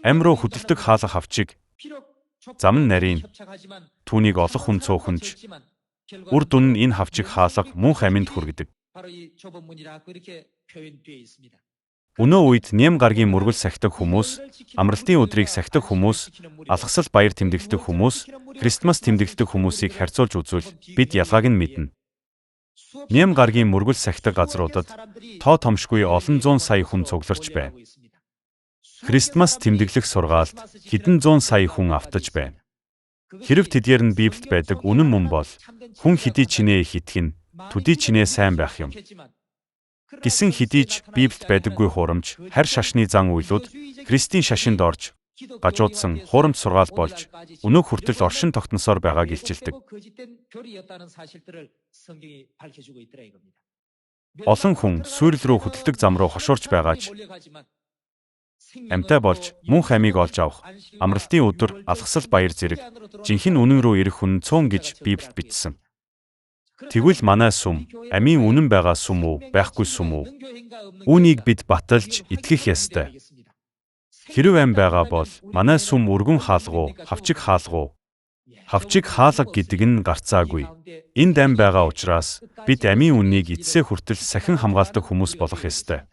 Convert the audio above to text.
Амь руу хөдөлдөг хаалга хавчиг, зам нь нарийн, түүнийг олох хүн цөөхөнч, үр дүн нь энэ хавчиг хаалга мөнх аминд хүргэдэг. Өнөө үед нэм гаргийн мөргөл сахидаг хүмүүс, амралтын өдрийг сахидаг хүмүүс, алгасал баяр тэмдэглэдэг хүмүүс, Христмас тэмдэглэдэг хүмүүсийг харьцуулж үзвэл бид ялгааг нь мэднэ. Нэм гаргийн мөргөл сахидаг газруудад тоо томшгүй олон зуун сая хүн цугларч байна. Христмас тэмдэглэх сургаалд хэдэн зуун сая хүн автаж байна. Хэрв тэдгээр нь Библиэд байдаг үнэн мөн бол хүн хэдий чинээ их итгэн, төдий чинээ сайн байх юм. Гисэн хэдийч Библиэд байдаггүй хурамч, харь шашны зан үйлүүд Христийн шашинд орж, гажуудсан хурамч сургаал болж, өнөөх хүртэл оршин тогтносоор байгааг илчилдэг. Олон хүн сүйрэл рүү хөдөлдөг зам руу хошуурч байгаач амьтаа болж мөнх амийг олж авах, амралтын өдөр алгасал баяр зэрэг жинхэнэ үнэн рүү ирэх хүн цөөн гэж Библиэд бичсэн. Тэгвэл манай сүм, амийн үнэн байгаа сүм үү, байхгүй сүм үү? Үүнийг бид баталж итгэх ёстой. Хэрв ам байгаа бол манай сүм өргөн хаалга уу, хавчиг хаалга уу? Хавчиг хаалга гэдэг нь гарцаагүй. Энд ам байгаа учраас бид амийн үннийг эцсээ хүртэл сахин хамгаалдаг хүмүүс болох ёстой.